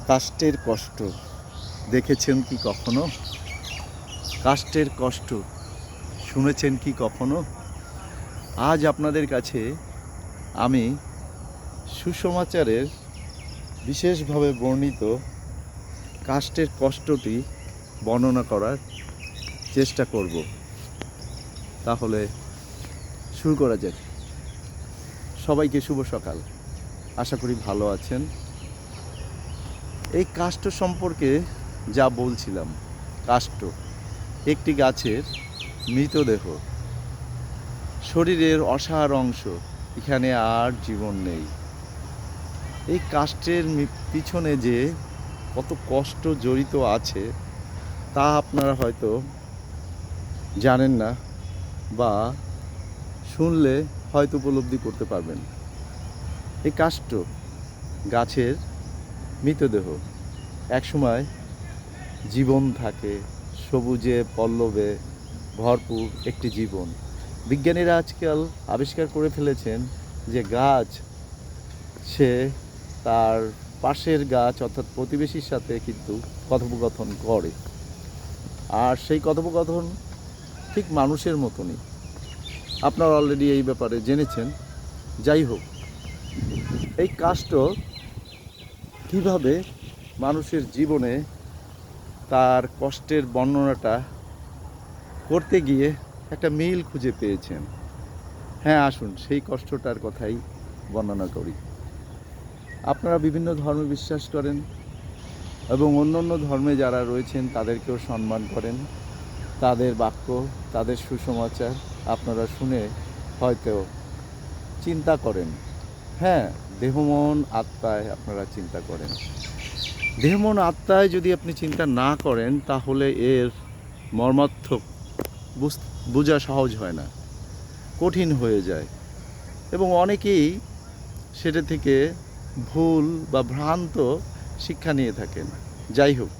কাষ্টের কষ্ট দেখেছেন কি কখনো? কাষ্টের কষ্ট শুনেছেন কি কখনো? আজ আপনাদের কাছে আমি সুসমাচারের বিশেষভাবে বর্ণিত কাষ্টের কষ্টটি বর্ণনা করার চেষ্টা করব। তাহলে শুরু করা যাক। সবাইকে শুভ সকাল। আশা করি ভালো আছেন। এই কাষ্ঠ সম্পর্কে যা বলছিলাম, কাষ্ঠ একটি গাছের মৃতদেহ, শরীরের অসার অংশ, এখানে আর জীবন নেই। এই কাষ্ঠের পিছনে যে কত কষ্ট জড়িত আছে তা আপনারা হয়তো জানেন না, বা শুনলে হয়তো উপলব্ধি করতে পারবেন। এই কাষ্ঠ গাছের মৃতদেহ, একসময় জীবন থাকে, সবুজে পল্লবে ভরপুর একটি জীবন। বিজ্ঞানীরা আজকাল আবিষ্কার করে ফেলেছেন যে গাছ সে তার পাশের গাছ অর্থাৎ প্রতিবেশীর সাথে কিন্তু কথোপকথন করে, আর সেই কথোপকথন ঠিক মানুষের মতনই। আপনারা অলরেডি এই ব্যাপারে জেনেছেন। যাই হোক, এই কাষ্ঠ কীভাবে মানুষের জীবনে তার কষ্টের বর্ণনাটা করতে গিয়ে একটা মিল খুঁজে পেয়েছেন। হ্যাঁ, আসুন সেই কষ্টটার কথাই বর্ণনা করি। আপনারা বিভিন্ন ধর্মে বিশ্বাস করেন এবং অন্য অন্য ধর্মে যারা রয়েছেন তাদেরকেও সম্মান করেন। তাদের বাক্য, তাদের সুসমাচার আপনারা শুনে হয়তো চিন্তা করেন। হ্যাঁ, দেহ মন আত্মায় আপনারা চিন্তা করেন। দেহ মন আত্মায় যদি আপনি চিন্তা না করেন তাহলে এর মর্মার্থক বোঝা সহজ হয় না, কঠিন হয়ে যায়, এবং অনেকেই সেটা থেকে ভুল বা ভ্রান্ত শিক্ষা নিয়ে থাকেন। যাই হোক,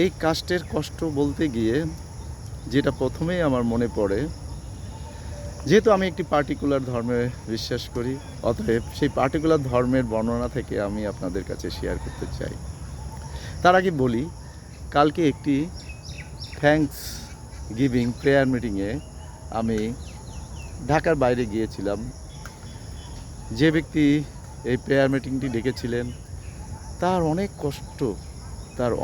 এই কাষ্টের কষ্ট বলতে গিয়ে যেটা প্রথমেই আমার মনে পড়ে, যেহেতু আমি একটি পার্টিকুলার ধর্মে বিশ্বাস করি, অতএব সেই পার্টিকুলার ধর্মের বর্ণনা থেকে আমি আপনাদের কাছে শেয়ার করতে চাই। তার আগে বলি, কালকে একটি থ্যাঙ্কস গিভিং প্রেয়ার মিটিংয়ে আমি ঢাকার বাইরে গিয়েছিলাম। যে ব্যক্তি এই প্রেয়ার মিটিংটি ডেকেছিলেন তার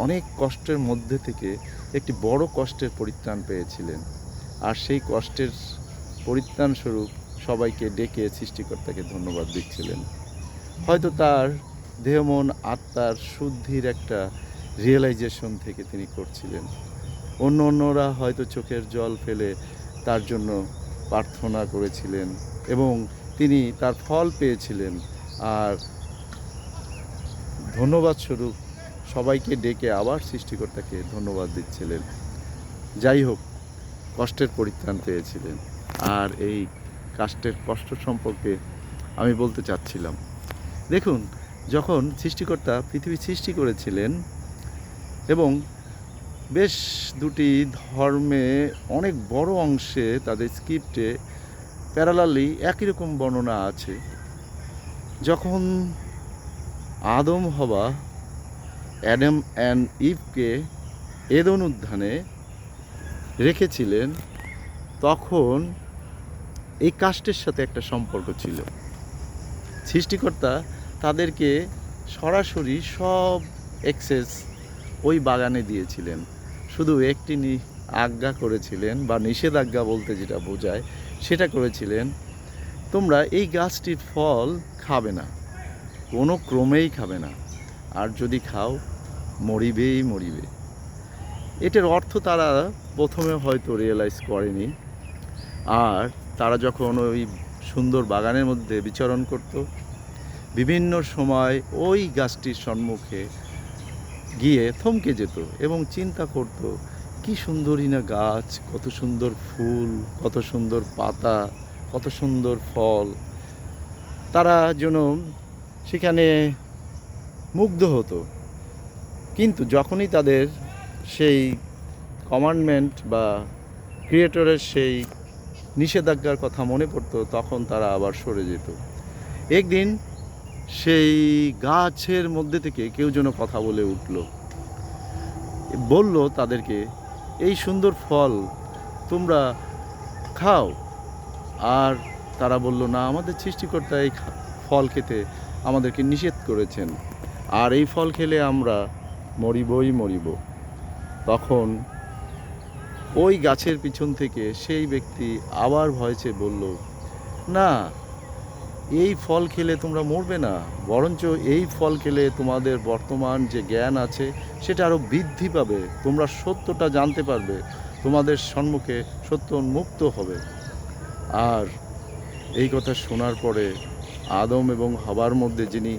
অনেক কষ্টের মধ্যে থেকে একটি বড় কষ্টের পরিত্রাণ পেয়েছিলেন, আর সেই কষ্টের পরিত্রাণ স্বরূপ সবাইকে ডেকে সৃষ্টিকর্তাকে ধন্যবাদ দিচ্ছিলেন। হয়তো তার দেহ মন আত্মার শুদ্ধির একটা রিয়েলাইজেশন থেকে তিনি করছিলেন। অন্যরা হয়তো চোখের জল ফেলে তার জন্য প্রার্থনা করেছিলেন এবং তিনি তার ফল পেয়েছিলেন, আর ধন্যবাদ স্বরূপ সবাইকে ডেকে আবার সৃষ্টিকর্তাকে ধন্যবাদ দিচ্ছিলেন। যাই হোক, কষ্টের পরিত্রাণ পেয়েছিলেন। আর এই কাষ্টের কষ্ট সম্পর্কে আমি বলতে চাচ্ছিলাম, দেখুন, যখন সৃষ্টিকর্তা পৃথিবী সৃষ্টি করেছিলেন এবং বেশ দুটি ধর্মে অনেক বড় অংশে তাদের স্ক্রিপ্টে প্যারালালি একই রকম বর্ণনা আছে। যখন আদম হওয়া অ্যাডাম অ্যান্ড ইভকে এদন উদ্যানে রেখেছিলেন, তখন এই কাষ্টের সাথে একটা সম্পর্ক ছিল। সৃষ্টিকর্তা তাদেরকে সরাসরি সব অ্যাক্সেস ওই বাগানে দিয়েছিলেন, শুধু একটি আজ্ঞা করেছিলেন, বা নিষেধাজ্ঞা বলতে যেটা বোঝায় সেটা করেছিলেন, তোমরা এই গাছটির ফল খাবে না, কোনো ক্রমেই খাবে না, আর যদি খাও মরিবে। এটার অর্থ তারা প্রথমে হয়তো রিয়েলাইজ করেনি, আর তারা যখন ওই সুন্দর বাগানের মধ্যে বিচরণ করত, বিভিন্ন সময় ওই গাছটির সম্মুখে গিয়ে থমকে যেত এবং চিন্তা করত, কি সুন্দরই না গাছ, কত সুন্দর ফুল, কত সুন্দর পাতা, কত সুন্দর ফল। তারা যেন সেখানে মুগ্ধ হতো। কিন্তু যখনই তাদের সেই কমান্ডমেন্ট বা ক্রিয়েটরের সেই নিষেধাজ্ঞার কথা মনে পড়তো, তখন তারা আবার সরে যেত। একদিন সেই গাছের মধ্যে থেকে কেউ যেন কথা বলে উঠল, বলল তাদেরকে, এই সুন্দর ফল তোমরা খাও। আর তারা বলল, না, আমাদের সৃষ্টিকর্তা এই ফল খেতে আমাদেরকে নিষেধ করেছেন, আর এই ফল খেলে আমরা মরিবই মরিব। তখন ওই গাছের পিছন থেকে সেই ব্যক্তি আবার ভয়েছে বলল, না, এই ফল খেলে তোমরা মরবে না, বরঞ্চ এই ফল খেলে তোমাদের বর্তমান যে জ্ঞান আছে সেটা আরও বৃদ্ধি পাবে, তোমরা সত্যটা জানতে পারবে, তোমাদের সম্মুখে সত্য উন্মুক্ত হবে। আর এই কথা শোনার পরে আদম এবং হাওয়ার মধ্যে যিনি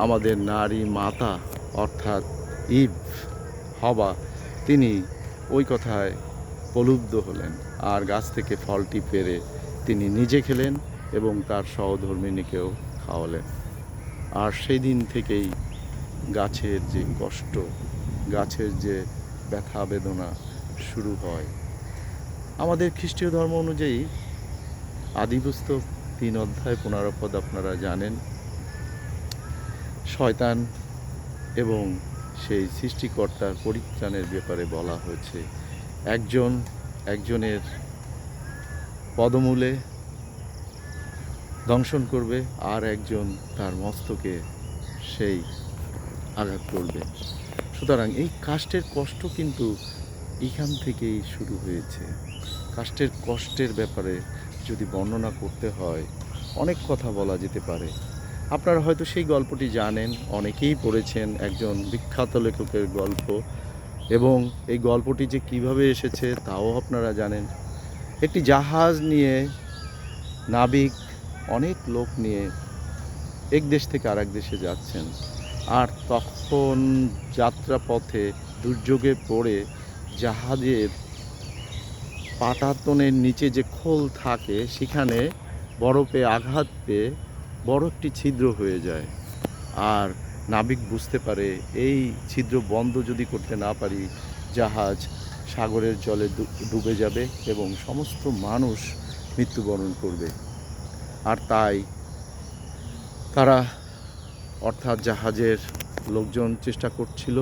আমাদের নারী মাতা অর্থাৎ ইভ, হাওয়া, তিনি ওই কথায় প্রলুব্ধ হলেন আর গাছ থেকে ফলটি পেড়ে তিনি নিজে খেলেন এবং তার সহধর্মিণীকেও খাওয়ালেন। আর সেই দিন থেকেই গাছের যে কষ্ট, গাছের যে ব্যথা বেদনা শুরু হয়। আমাদের খ্রিস্টীয় ধর্ম অনুযায়ী আদিপুস্তক 3 অধ্যায় 15 পদ আপনারা জানেন, শয়তান এবং সেই সৃষ্টিকর্তার পরিত্রাণের ব্যাপারে বলা হয়েছে। একজনের পদমূলে দংশন করবে, আর একজন তার মস্তকে সেই আঘাত করবে। সুতরাং এই কাষ্টের কষ্ট কিন্তু এখান থেকেই শুরু হয়েছে। কাষ্টের কষ্টের ব্যাপারে যদি বর্ণনা করতে হয় অনেক কথা বলা যেতে পারে। আপনারা হয়তো সেই গল্পটি জানেন, অনেকেই পড়েছেন, একজন বিখ্যাত লেখকের গল্প, এবং এই গল্পটি যে কিভাবে এসেছে তাও আপনারা জানেন। একটি জাহাজ নিয়ে নাবিক অনেক লোক নিয়ে এক দেশ থেকে আরেক দেশে যাচ্ছেন, আর তখন যাত্রাপথে দুর্যোগে পড়ে জাহাজের পাটাতনের নিচে যে খোল থাকে সেখানে বরফে আঘাত পেয়ে বড় একটি ছিদ্র হয়ে যায়। আর নাবিক বুঝতে পারে এই ছিদ্র বন্ধ যদি করতে না পারি জাহাজ সাগরের জলে ডুবে যাবে এবং সমস্ত মানুষ মৃত্যুবরণ করবে। আর তাই তারা অর্থাৎ জাহাজের লোকজন চেষ্টা করছিল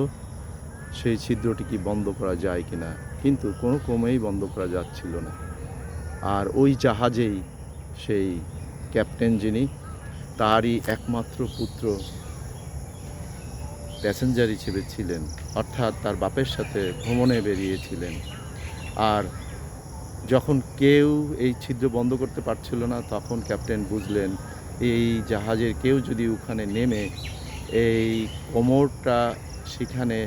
সেই ছিদ্রটি কি বন্ধ করা যায় কিনা, কিন্তু কোনো ক্রমেই বন্ধ করা যাচ্ছিল না। আর ওই জাহাজেই সেই ক্যাপ্টেন যিনি, তারই একমাত্র পুত্র প্যাসেঞ্জার হিসেবে ছিলেন, অর্থাৎ তার বাপের সাথে ভ্রমণে বেরিয়েছিলেন। আর যখন কেউ এই ছিদ্র বন্ধ করতে পারছিল না তখন ক্যাপ্টেন বুঝলেন এই জাহাজের কেউ যদি ওখানে নেমে এই কোমরটা সেখানে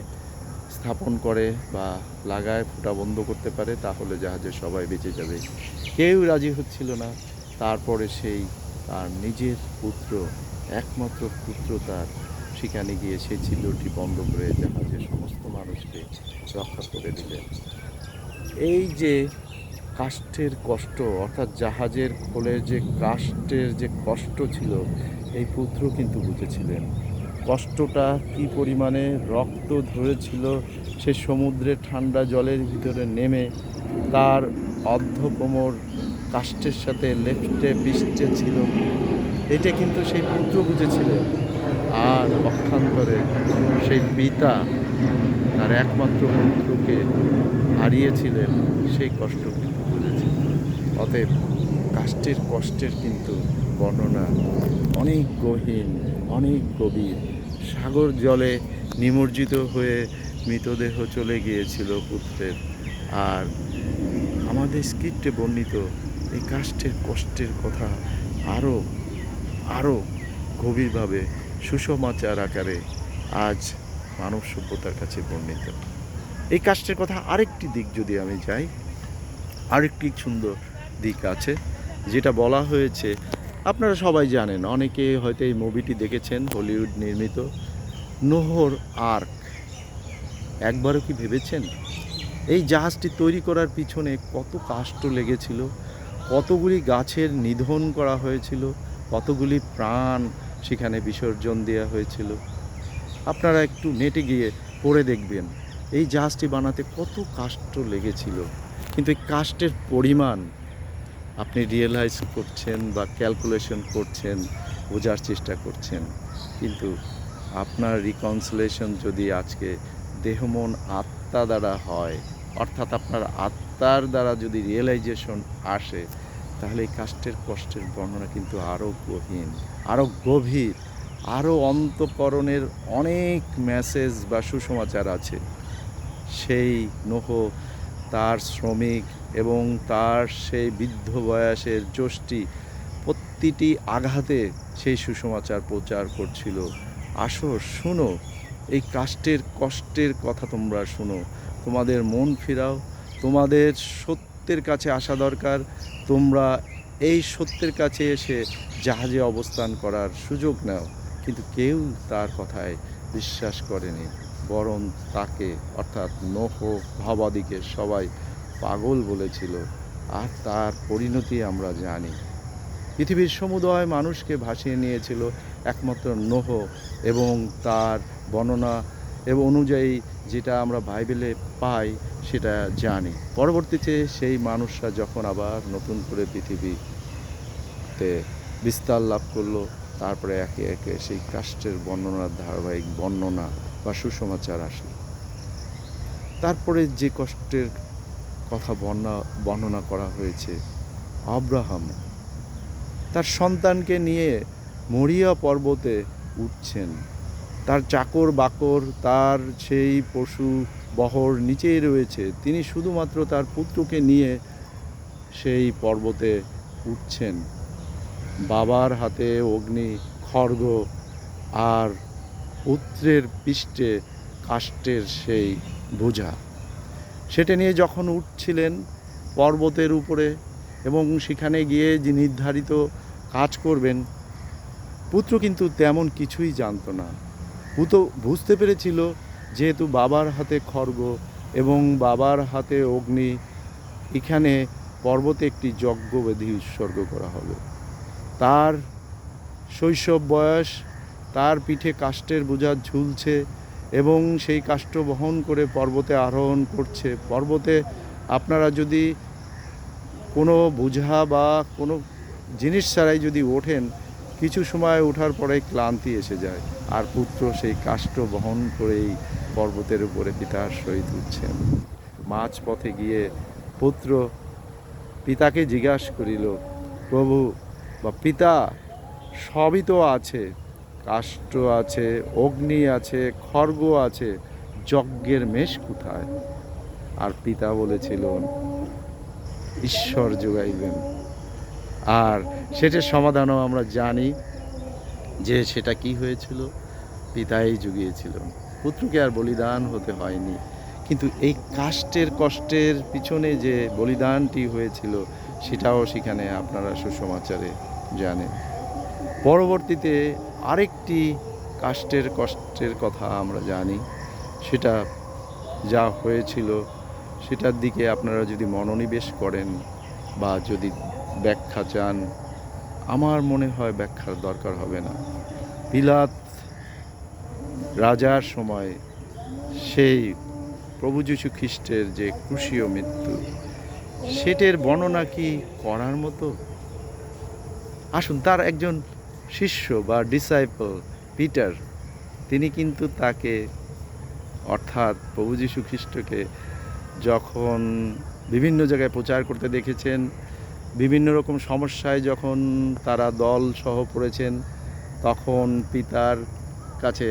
স্থাপন করে বা লাগায় ফুটা বন্ধ করতে পারে তাহলে জাহাজের সবাই বেঁচে যাবে। কেউ রাজি হচ্ছিল না। তারপরে সেই তার নিজের পুত্র, একমাত্র পুত্র তার সেখানে গিয়ে সেই ছিদ্রটি বন্ধ করে জাহাজের সমস্ত মানুষকে রক্ষা করে দিলেন। এই যে কাষ্ঠের কষ্ট, অর্থাৎ জাহাজের খোলের যে কাষ্ঠের যে কষ্ট ছিল, এই পুত্র কিন্তু বুঝেছিলেন কষ্টটা কি পরিমাণে। রক্ত ধরেছিল সে সমুদ্রের ঠান্ডা জলের ভিতরে নেমে, তার অর্ধ কোমর কাষ্ঠের সাথে লেপ্টে পিষ্টে ছিল, এটা কিন্তু সেই পুত্র বুঝেছিলেন। আর পক্ষান্তরে সেই পিতা তার একমাত্র পুত্রকে হারিয়েছিলেন, সেই কষ্ট কিন্তু বুঝেছিলেন। অতএব কাষ্ঠের কষ্টের কিন্তু বর্ণনা অনেক গহীন, অনেক গভীর। সাগর জলে নিমজ্জিত হয়ে মৃতদেহ চলে গিয়েছিল পুত্রের। আর আমাদের স্ক্রিপ্টে বর্ণিত এই কাষ্ঠের কষ্টের কথা আরও গভীরভাবে সুসমাচার আকারে আজ মানব সভ্যতার কাছে বর্ণিত। এই কাষ্ঠের কথা আরেকটি দিক যদি আমি যাই, আরেকটি সুন্দর দিক আছে যেটা বলা হয়েছে। আপনারা সবাই জানেন, অনেকে হয়তো এই মুভিটি দেখেছেন, হলিউড নির্মিত নোহর আর্ক। একবারও কি ভেবেছেন এই জাহাজটি তৈরি করার পিছনে কত কষ্ট লেগেছিল, কতগুলি গাছের নিধন করা হয়েছিল, কতগুলি প্রাণ সেখানে বিসর্জন দেওয়া হয়েছিল। আপনারা একটু নেটে গিয়ে পড়ে দেখবেন এই জাহাজটি বানাতে কত কষ্ট লেগেছিল। কিন্তু এই কাষ্টের পরিমাণ আপনি রিয়েলাইজ করছেন বা ক্যালকুলেশন করছেন, বোঝার চেষ্টা করছেন। কিন্তু আপনার রিকনসিলেশন যদি আজকে দেহ মন আত্মা দ্বারা হয়, অর্থাৎ আপনার আত্মার দ্বারা যদি রিয়েলাইজেশন আসে, তাহলে এই কষ্টের বর্ণনা কিন্তু আরও গহীন, আরও গভীর, আরও অন্তঃকরণের অনেক মেসেজ বা সুসমাচার আছে। সেই নোহ, তার শ্রমিক এবং তার সেই বৃদ্ধ বয়সের যষ্টি প্রতিটি আঘাতে সেই সুসমাচার প্রচার করছিল। আসো, শুনো, এই কষ্টের কথা তোমরা শুনো, তোমাদের মন ফিরাও, তোমাদের সত্যের কাছে আসা দরকার। তোমরা এই সত্যের কাছে এসে জাহাজে অবস্থান করার সুযোগ নাও। কিন্তু কেউ তার কথায় বিশ্বাস করেনি, বরং তাকে অর্থাৎ নোহ ভাবাদিকে সবাই পাগল বলেছিল। আর তার পরিণতি আমরা জানি। পৃথিবীর সমুদয় মানুষকে ভাসিয়ে নিয়েছিল একমাত্র নোহ, এবং তার বর্ণনা এবং অনুযায়ী যেটা আমরা বাইবেলে পাই সেটা জানি। পরবর্তীতে সেই মানুষরা যখন আবার নতুন করে পৃথিবীতে বিস্তার লাভ করলো, তারপরে একে একে সেই কাষ্টের বর্ণনার ধারাবাহিক বর্ণনা বা সুসমাচার আসে। তারপরে যে কষ্টের কথা বর্ণনা করা হয়েছে, আব্রাহাম তার সন্তানকে নিয়ে মরিয়া পর্বতে উঠছেন। তার চাকর বাকর, তার সেই পশু বহর নিচেই রয়েছে। তিনি শুধুমাত্র তার পুত্রকে নিয়ে সেই পর্বতে উঠছেন। বাবার হাতে অগ্নি খড়গ আর পুত্রের পৃষ্ঠে কাষ্টের সেই বোঝা, সেটা নিয়ে যখন উঠছিলেন পর্বতের উপরে এবং সেখানে গিয়ে যে নির্ধারিত কাজ করবেন, পুত্র কিন্তু তেমন কিছুই জানতো না। বুঝতে পেরেছিল যেহেতু বাবার হাতে খড়গ এবং বাবার হাতে অগ্নি, এখানে পর্বতে একটি যজ্ঞবেদী উৎসর্গ করা হবে। তার শৈশব বয়স, তার পিঠে কাষ্টের বোঝা ঝুলছে এবং সেই কাষ্ঠ বহন করে পর্বতে আরোহণ করছে। পর্বতে আপনারা যদি কোনো বোঝা বা কোনো জিনিস ছাড়াই যদি ওঠেন, কিছু সময় ওঠার পরে ক্লান্তি এসে যায়। আর পুত্র সেই কাষ্ঠ বহন করেই পর্বতের উপরে পিতার সহিত উঠছেন। মাঝ পথে গিয়ে পুত্র পিতাকে জিজ্ঞাসা করিল, প্রভু বা পিতা, সবই তো আছে, কাষ্ঠ আছে, অগ্নি আছে, খড়গ আছে, যজ্ঞের মেষ কোথায়? আর পিতা বলেছিলেন, ঈশ্বর যোগাইবেন। আর সেটার সমাধানও আমরা জানি যে সেটা কি হয়েছিল, পিতাই জুগিয়েছিলেন। পুত্রকে আর বলিদান হতে হয়নি। কিন্তু এই কষ্টের পিছনে যে বলিদানটি হয়েছিল, সেটাও সেখানে আপনারা সুসমাচারে জানেন। পরবর্তীতে আরেকটি কষ্টের কথা আমরা জানি। সেটা যা হয়েছিল সেটার দিকে আপনারা যদি মনোনিবেশ করেন বা যদি ব্যাখ্যা চান, আমার মনে হয় ব্যাখ্যার দরকার হবে না। পিলাত রাজার সময় সেই প্রভু যীশু খ্রিস্টের যে ক্রুশীয় মৃত্যু, সেটার বর্ণনা কি করার মতো? আসুন, তার একজন শিষ্য বা ডিসাইপল পিটার, তিনি কিন্তু তাকে অর্থাৎ প্রভু যীশু খ্রিস্টকে যখন বিভিন্ন জায়গায় প্রচার করতে দেখেছেন, বিভিন্ন রকম সমস্যায় যখন তারা দল সহ পড়েছেন, তখন পিতার কাছে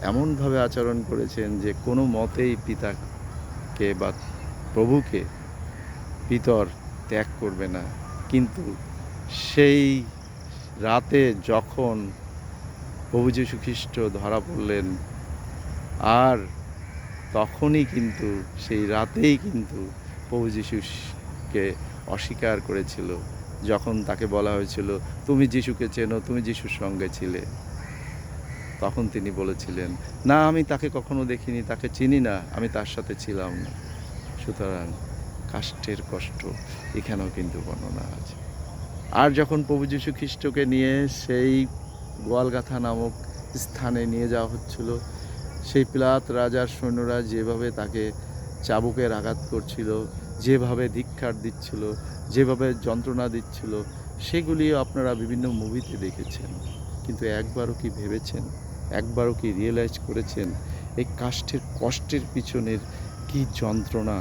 এমনভাবে আচরণ করেছেন যে কোনো মতেই পিতাকে বা প্রভুকে পিতর ত্যাগ করবে না। কিন্তু সেই রাতে যখন প্রভু যীশু খ্রিস্ট ধরা পড়লেন, আর তখনই কিন্তু সেই রাতেই কিন্তু প্রভু যীশুকে অস্বীকার করেছিল। যখন তাকে বলা হয়েছিল, তুমি যীশুকে চেনো, তুমি যীশুর সঙ্গে ছিলে, তখন তিনি বলেছিলেন, না, আমি তাকে কখনো দেখিনি, তাকে চিনি না, আমি তার সাথে ছিলাম না। সুতরাং কাষ্টের কষ্ট এখানেও কিন্তু বর্ণনা আছে। আর যখন প্রভু যীশু খ্রিস্টকে নিয়ে সেই গোয়ালগাথা নামক স্থানে নিয়ে যাওয়া হচ্ছিল, সেই পিলাত রাজার সৈন্যরা যেভাবে তাকে চাবুকের আঘাত করছিল, যেভাবে ধিক্কার দিচ্ছিল, যেভাবে যন্ত্রণা দিচ্ছিল, সেগুলি আপনারা বিভিন্ন মুভিতে দেখেছেন। কিন্তু একবারও কি ভেবেছেন, একবারও কি রিয়েলাইজ করেছেন এই কষ্টের পিছনের কী যন্ত্রণা,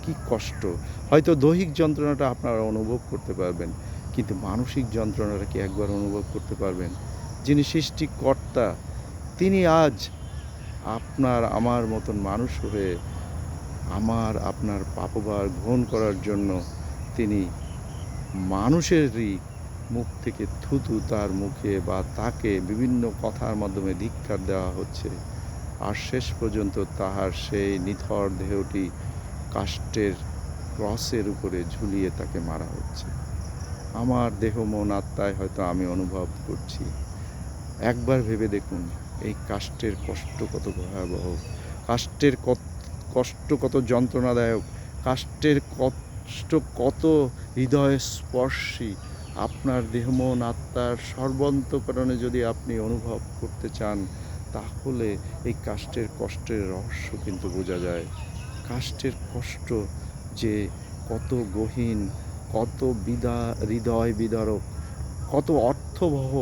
কী কষ্ট? হয়তো দৈহিক যন্ত্রণাটা আপনারা অনুভব করতে পারবেন, কিন্তু মানসিক যন্ত্রণাটা কি একবার অনুভব করতে পারবেন? যিনি সৃষ্টিকর্তা, তিনি আজ আপনার আমার মতন মানুষ হয়ে আপনার পাপভার গ্রহণ করার জন্য তিনি মানুষেরই মুখ থেকে থুতু তার মুখে বা তাকে বিভিন্ন কথার মাধ্যমে ধিক্কার দেওয়া হচ্ছে, আর শেষ পর্যন্ত তাহার সেই নিথর দেহটি কাষ্ঠের ক্রসের উপরে ঝুলিয়ে তাকে মারা হচ্ছে। আমার দেহ মন আত্মায় হয়তো আমি অনুভব করছি। একবার ভেবে দেখুন এই কাষ্ঠের কষ্ট কত ভয়াবহ, কাষ্ঠের কষ্ট কত যন্ত্রণাদায়ক, কাষ্ঠের কষ্ট কত হৃদয় স্পর্শী। আপনার দেহ মন আত্মার সর্বান্তঃকরণে যদি আপনি অনুভব করতে চান, তাহলে এই কাষ্ঠের কষ্টের রহস্য কিন্তু বোঝা যায়। কাষ্ঠের কষ্ট যে কত গহীন, কত হৃদয় বিদারক, কত অর্থবহ,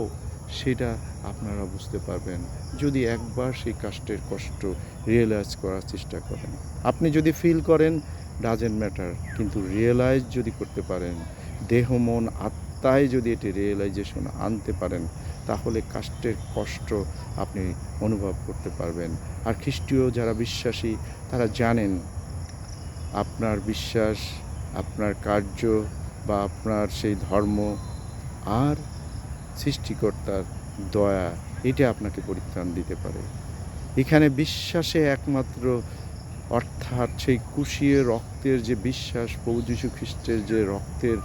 সেটা আপনারা বুঝতে পারবেন যদি একবার সেই কাষ্ঠের কষ্ট রিয়েলাইজ করার চেষ্টা করেন। আপনি যদি ফিল করেন, ডাজেন্ট ম্যাটার, কিন্তু রিয়েলাইজ যদি করতে পারেন, দেহ মন আত্মায় যদি এটি রিয়েলাইজেশন আনতে পারেন, তাহলে কাষ্ঠের কষ্ট আপনি অনুভব করতে পারবেন। আর খ্রিস্টীয় যারা বিশ্বাসী তারা জানেন আপনার বিশ্বাস, আপনার কার্য বা আপনার সেই ধর্ম আর সৃষ্টিকর্তার দয়া, এটা আপনাকে পরিত্রাণ দিতে পারে। এখানে বিশ্বাসে একমাত্র, অর্থাৎ সেই কুশিয়ে রক্তের যে বিশ্বাস, প্রভু যীশু খ্রিস্টের যে রক্তের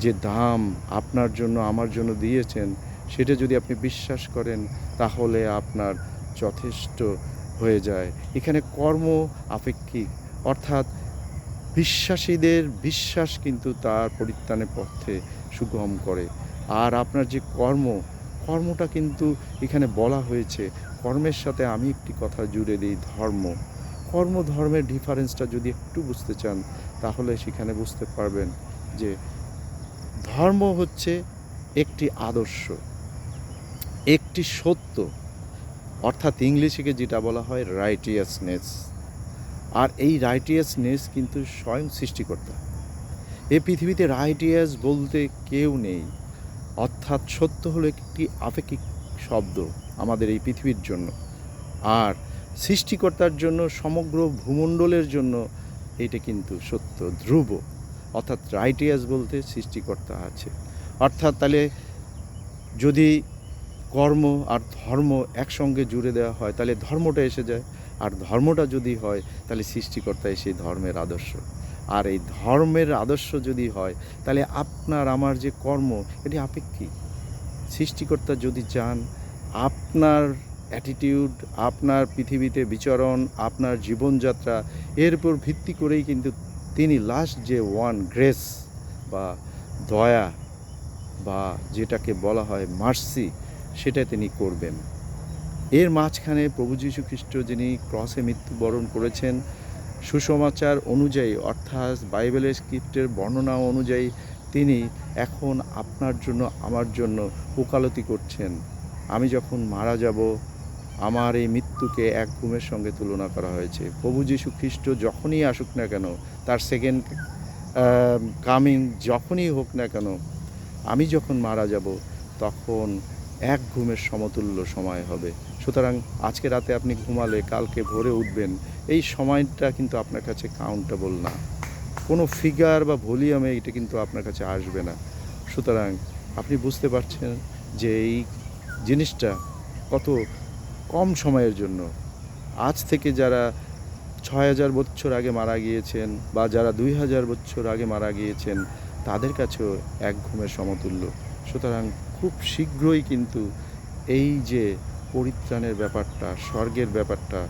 যে দাম আপনার জন্য আমার জন্য দিয়েছেন, সেটা যদি আপনি বিশ্বাস করেন তাহলে আপনার যথেষ্ট হয়ে যায়। এখানে কর্ম আপেক্ষিক, অর্থাৎ বিশ্বাসীদের বিশ্বাস কিন্তু তার পরিত্রাণের পথে সুগম করে। আর আপনার যে কর্মটা কিন্তু এখানে বলা হয়েছে, কর্মের সাথে আমি একটি কথা জুড়ে দিই, ধর্মের ডিফারেন্সটা যদি একটু বুঝতে চান, তাহলে সেখানে বুঝতে পারবেন যে ধর্ম হচ্ছে একটি আদর্শ, একটি সত্য, অর্থাৎ ইংলিশে যেটা বলা হয় রাইটিয়াসনেস। আর এই রাইটিয়াসনেস কিন্তু স্বয়ং সৃষ্টিকর্তা। এই পৃথিবীতে রাইটিয়াস বলতে কেউ নেই, অর্থাৎ সত্য হলো একটি আপেক্ষিক শব্দ আমাদের এই পৃথিবীর জন্য, আর সৃষ্টিকর্তার জন্য সমগ্র ভূমণ্ডলের জন্য এটা কিন্তু সত্য, ধ্রুব। অর্থাৎ রাইটিয়াস বলতে সৃষ্টিকর্তা আছে। অর্থাৎ তাহলে যদি কর্ম আর ধর্ম একসঙ্গে জুড়ে দেওয়া হয়, তাহলে ধর্মটা এসে যায়, আর ধর্মটা যদি হয় তাহলে সৃষ্টিকর্তাই সেই ধর্মের আদর্শ। আর এই ধর্মের আদর্শ যদি হয়, তাহলে আপনার আমার যে কর্ম, এটি আপেক্ষিক। সৃষ্টিকর্তা যদি চান আপনার অ্যাটিটিউড, আপনার পৃথিবীতে বিচরণ, আপনার জীবনযাত্রা, এর উপর ভিত্তি করেই কিন্তু তিনি লাস্ট যে গ্রেস বা দয়া বা যেটাকে বলা হয় মার্সি, সেটা তিনি করবেন। এর মাঝখানে প্রভু যীশু খ্রিস্ট যিনি ক্রসে মৃত্যুবরণ করেছেন, সুসমাচার অনুযায়ী, অর্থাৎ বাইবেলের স্ক্রিপ্টের বর্ণনা অনুযায়ী তিনি এখন আপনার জন্য আমার জন্য ওকালতি করছেন। আমি যখন মারা যাব, আমার এই মৃত্যুকে এক ঘুমের সঙ্গে তুলনা করা হয়েছে। প্রভু যীশু খ্রিস্ট যখনই আসুক না কেন, তার সেকেন্ড কামিং যখনই হোক না কেন, আমি যখন মারা যাব তখন এক ঘুমের সমতুল্য সময় হবে। সুতরাং আজকে রাতে আপনি ঘুমালে কালকে ভোরে উঠবেন, এই সময়টা কিন্তু আপনার কাছে কাউন্টেবল না, কোনো ফিগার বা ভলিউমে এটা কিন্তু আপনার কাছে আসবে না। সুতরাং আপনি বুঝতে পারছেন যে এই জিনিসটা কত কম সময়ের জন্য। আজ থেকে যারা ৬,০০০ বছর আগে মারা গিয়েছেন বা যারা ২,০০০ বছর আগে মারা গিয়েছেন, তাদের কাছেও এক ঘুমের সমতুল্য। সুতরাং খুব শীঘ্রই কিন্তু এই যে পরিত্রাণের ব্যাপারটা, স্বর্গের ব্যাপারটা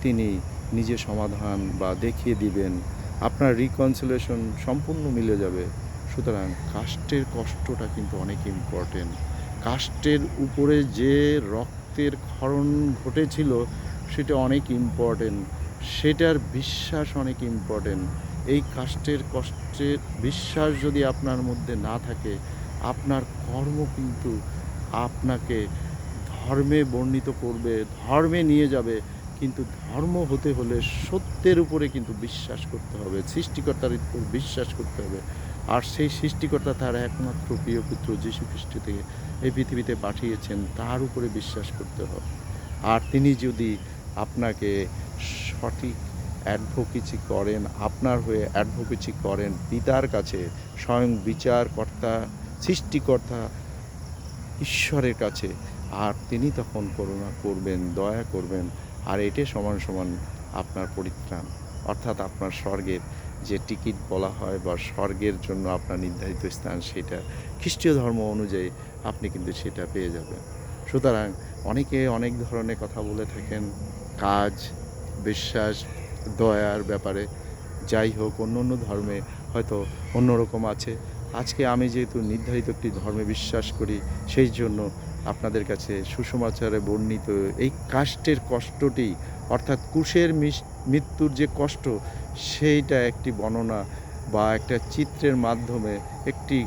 তিনি নিজে সমাধান বা দেখিয়ে দিবেন। আপনার রিকনসিলেশন সম্পূর্ণ মিলে যাবে। সুতরাং কাষ্ঠের কষ্টটা কিন্তু অনেক ইম্পর্টেন্ট। কাষ্ঠের উপরে যে রক্তের ক্ষরণ ঘটেছিল সেটা অনেক ইম্পর্টেন্ট, সেটার বিশ্বাস অনেক ইম্পর্টেন্ট। এই কষ্টের বিশ্বাস যদি আপনার মধ্যে না থাকে, আপনার কর্ম কিন্তু আপনাকে ধর্মে বর্ণিত করবে, ধর্মে নিয়ে যাবে, কিন্তু ধর্ম হতে হলে সত্যের উপরে কিন্তু বিশ্বাস করতে হবে, সৃষ্টিকর্তার উপর বিশ্বাস করতে হবে। আর সেই সৃষ্টিকর্তা তার একমাত্র প্রিয় পুত্র যীশু খ্রিস্টকে এই পৃথিবীতে পাঠিয়েছেন, তার উপরে বিশ্বাস করতে হবে। আর তিনি যদি আপনাকে সঠিক অ্যাডভোকেসি করেন, আপনার হয়ে অ্যাডভোকেসি করেন পিতার কাছে, স্বয়ং বিচারকর্তা, সৃষ্টিকর্তা ঈশ্বরের কাছে, আর তিনি তখন করুণা করবেন, দয়া করবেন, আর এটাই সমান সমান আপনার পরিত্রাণ, অর্থাৎ আপনার স্বর্গের যে টিকিট বলা হয় বা স্বর্গের জন্য আপনার নির্ধারিত স্থান, সেটা খ্রিস্টীয় ধর্ম অনুযায়ী আপনি কিন্তু সেটা পেয়ে যাবেন। সুতরাং অনেকে অনেক ধরনের কথা বলে থাকেন কাজ, বিশ্বাস, দয়ার ব্যাপারে। যাই হোক, অন্য অন্য ধর্মে হয়তো অন্যরকম আছে। আজকে আমি যেহেতু নির্ধারিত একটি ধর্মে বিশ্বাস করি, সেই জন্য আপনাদের কাছে সুসমাচারে বর্ণিত এই কাষ্টের কষ্টটি, অর্থাৎ কুশের মৃত্যুর যে কষ্ট, সেইটা একটি বর্ণনা বা একটা চিত্রের মাধ্যমে একটি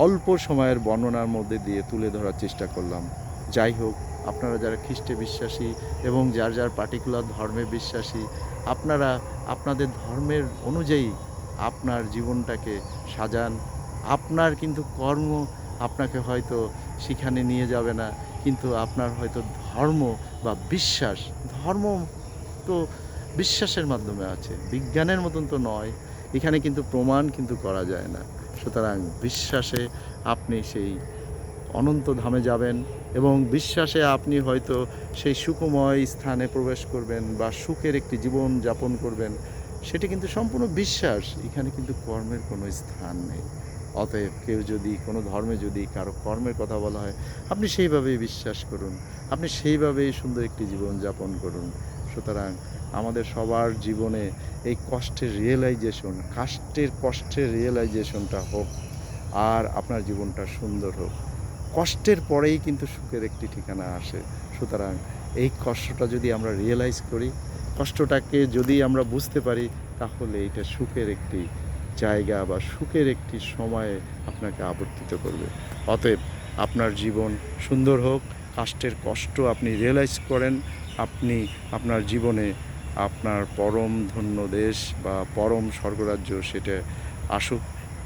অল্প সময়ের বর্ণনার মধ্যে দিয়ে তুলে ধরার চেষ্টা করলাম। যাই হোক, আপনারা যারা খ্রিস্টে বিশ্বাসী এবং যার যার পার্টিকুলার ধর্মে বিশ্বাসী, আপনারা আপনাদের ধর্মের অনুযায়ী আপনার জীবনটাকে সাজান। আপনার কিন্তু কর্ম আপনাকে হয়তো সেখানে নিয়ে যাবে না, কিন্তু আপনার হয়তো ধর্ম বা বিশ্বাস, ধর্ম তো বিশ্বাসের মাধ্যমে আছে, বিজ্ঞানের মতন তো নয়। এখানে কিন্তু প্রমাণ কিন্তু করা যায় না। সুতরাং বিশ্বাসে আপনি সেই অনন্ত ধামে যাবেন, এবং বিশ্বাসে আপনি হয়তো সেই সুখময় স্থানে প্রবেশ করবেন বা সুখের একটি জীবন যাপন করবেন। সেটি কিন্তু সম্পূর্ণ বিশ্বাস, এখানে কিন্তু কর্মের কোনো স্থান নেই। অতএব কেউ যদি কোনো ধর্মে যদি কারো কর্মের কথা বলা হয়, আপনি সেইভাবেই বিশ্বাস করুন, আপনি সেইভাবেই সুন্দর একটি জীবন যাপন করুন। সুতরাং আমাদের সবার জীবনে এই কষ্টের রিয়েলাইজেশন, কষ্টের রিয়েলাইজেশনটা হোক, আর আপনার জীবনটা সুন্দর হোক। কষ্টের পরেই কিন্তু সুখের একটি ঠিকানা আসে। সুতরাং এই কষ্টটা যদি আমরা রিয়েলাইজ করি, কষ্টটাকে যদি আমরা বুঝতে পারি, তাহলে এটা সুখের একটি জায়গা বা সুখের একটি সময়ে আপনাকে আবর্তিত করবে। অতএব আপনার জীবন সুন্দর হোক, কষ্টের কষ্ট আপনি রিয়েলাইজ করেন, আপনি আপনার জীবনে আপনার পরম ধন্য দেশ বা পরম স্বর্গরাজ্য সেটা আসুক।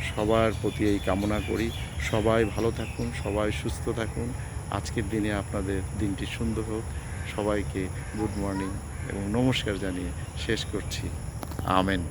সবার প্রতি এই কামনা করি। সবাই ভালো থাকুন, সবাই সুস্থ থাকুন। আজকের দিনে আপনাদের দিনটি সুন্দর হোক। সবাইকে গুড মর্নিং এবং নমস্কার জানিয়ে শেষ করছি। আমেন।